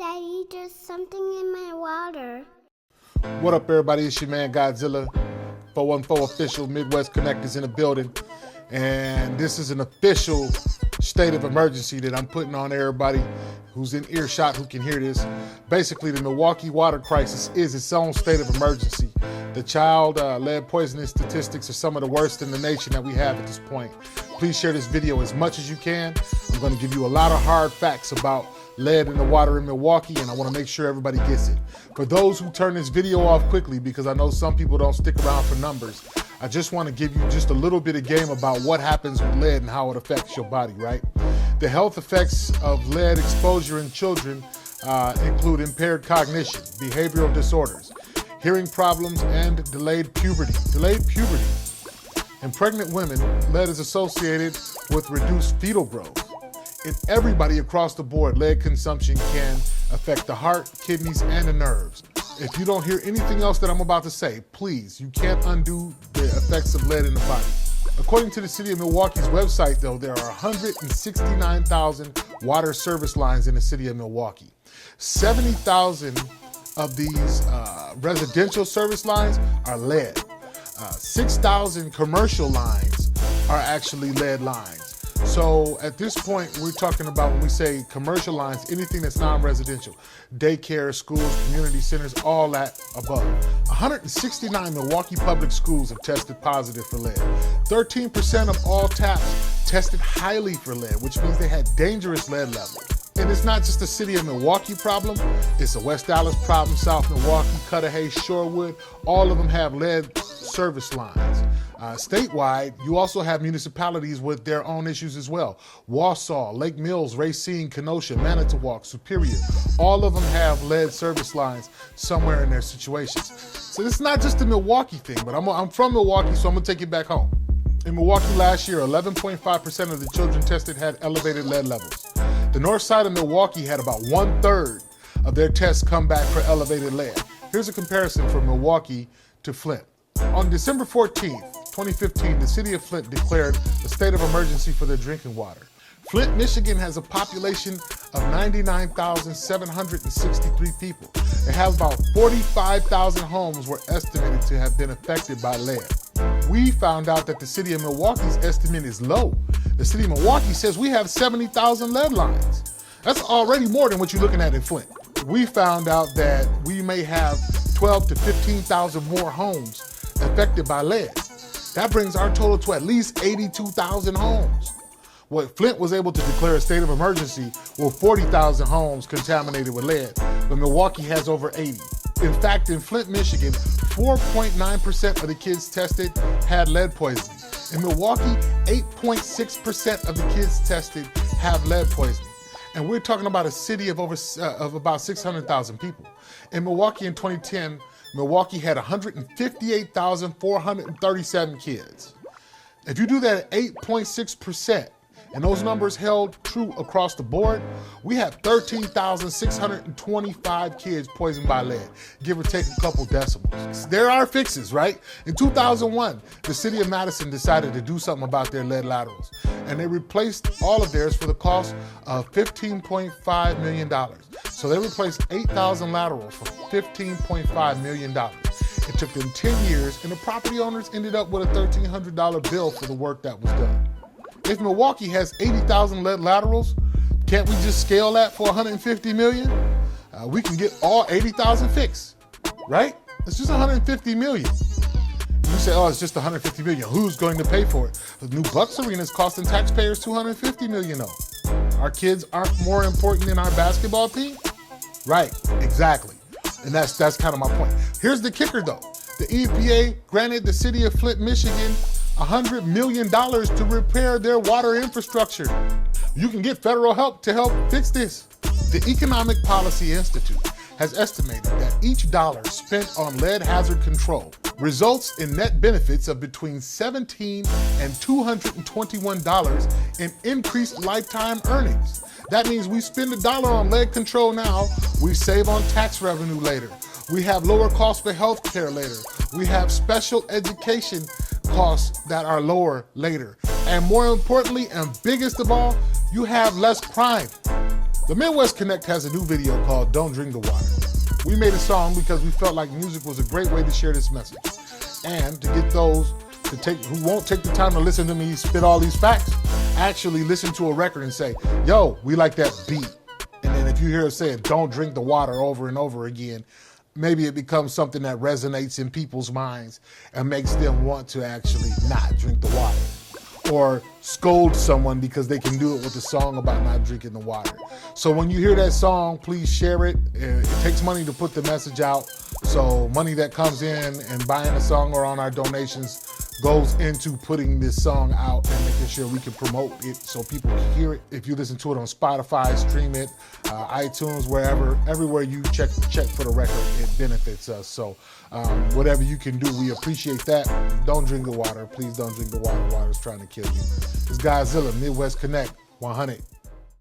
Daddy, there's something in my water. What up, everybody? It's your man Godzilla, 414 official Midwest Connectors in the building. And this is an official state of emergency that I'm putting on everybody who's in earshot who can hear this. Basically, the Milwaukee water crisis is its own state of emergency. The child lead poisoning statistics are some of the worst in the nation that we have at this point. Please share this video as much as you can. I'm going to give you a lot of hard facts about lead in the water in Milwaukee, and I want to make sure everybody gets it. For those who turn this video off quickly, because I know some people don't stick around for numbers, I just want to give you just a little bit of game about what happens with lead and how it affects your body, right? The health effects of lead exposure in children include impaired cognition, behavioral disorders, hearing problems, and delayed puberty. In pregnant women, lead is associated with reduced fetal growth. In everybody across the board, lead consumption can affect the heart, kidneys, and the nerves. If you don't hear anything else that I'm about to say, please, you can't undo the effects of lead in the body. According to the city of Milwaukee's website, though, there are 169,000 water service lines in the city of Milwaukee. 70,000 of these residential service lines are lead. 6,000 commercial lines are actually lead lines. So at this point, we're talking about, when we say commercial lines, anything that's non-residential, daycare, schools, community centers, all that above. 169 Milwaukee public schools have tested positive for lead. 13% of all taps tested highly for lead, which means they had dangerous lead levels. And it's not just a city of Milwaukee problem, it's a West Dallas problem, South Milwaukee, Cudahy, Shorewood, all of them have lead service lines. Statewide, you also have municipalities with their own issues as well. Wausau, Lake Mills, Racine, Kenosha, Manitowoc, Superior, all of them have lead service lines somewhere in their situations. So it's not just a Milwaukee thing, but I'm from Milwaukee, so I'm gonna take you back home. In Milwaukee last year, 11.5% of the children tested had elevated lead levels. The north side of Milwaukee had about 1/3 of their tests come back for elevated lead. Here's a comparison from Milwaukee to Flint. On December 14th, 2015, the city of Flint declared a state of emergency for their drinking water. Flint, Michigan has a population of 99,763 people. They have about 45,000 homes were estimated to have been affected by lead. We found out that the city of Milwaukee's estimate is low. The city of Milwaukee says we have 70,000 lead lines. That's already more than what you're looking at in Flint. We found out that we may have 12 to 15,000 more homes affected by lead. That brings our total to at least 82,000 homes. What Flint was able to declare a state of emergency with 40,000 homes contaminated with lead, but Milwaukee has over 80. In fact, in Flint, Michigan, 4.9% of the kids tested had lead poisoning. In Milwaukee, 8.6% of the kids tested have lead poisoning. And we're talking about a city of about 600,000 people. In Milwaukee in 2010, Milwaukee had 158,437 kids. If you do that at 8.6%, and those numbers held true across the board, we have 13,625 kids poisoned by lead, give or take a couple decimals. There are fixes, right? In 2001, the city of Madison decided to do something about their lead laterals, and they replaced all of theirs for the cost of $15.5 million. So they replaced 8,000 laterals for $15.5 million. It took them 10 years, and the property owners ended up with a $1,300 bill for the work that was done. If Milwaukee has 80,000 lead laterals, can't we just scale that for $150 million? We can get all 80,000 fixed, right? It's just $150 million. You say, oh, it's just $150 million. Who's going to pay for it? The new Bucks Arena is costing taxpayers $250 million though. Our kids aren't more important than our basketball team? Right, exactly. And that's kind of my point. Here's the kicker though. The EPA granted the city of Flint, Michigan, $100 million to repair their water infrastructure. You can get federal help to help fix this. The Economic Policy Institute has estimated that each dollar spent on lead hazard control results in net benefits of between $17 and $221 in increased lifetime earnings. That means we spend $1 on lead control now, we save on tax revenue later. We have lower costs for health care later. We have special education costs that are lower later. And more importantly, and biggest of all, you have less crime. The Midwest Connect has a new video called Don't Drink the Water. We made a song because we felt like music was a great way to share this message. And to get those who won't take the time to listen to me spit all these facts, actually listen to a record and say, yo, we like that beat. And then if you hear us saying, don't drink the water over and over again, maybe it becomes something that resonates in people's minds and makes them want to actually not drink the water. Or scold someone because they can do it with a song about not drinking the water. So when you hear that song, please share it. It takes money to put the message out. So money that comes in and buying a song or on our donations goes into putting this song out and making sure we can promote it so people can hear it. If you listen to it on Spotify, stream it, iTunes, wherever, everywhere you check for the record, it benefits us. So whatever you can do, we appreciate that. Don't drink the water. Please don't drink the water. Water's trying to kill you. It's Godzilla, Midwest Connect, 100.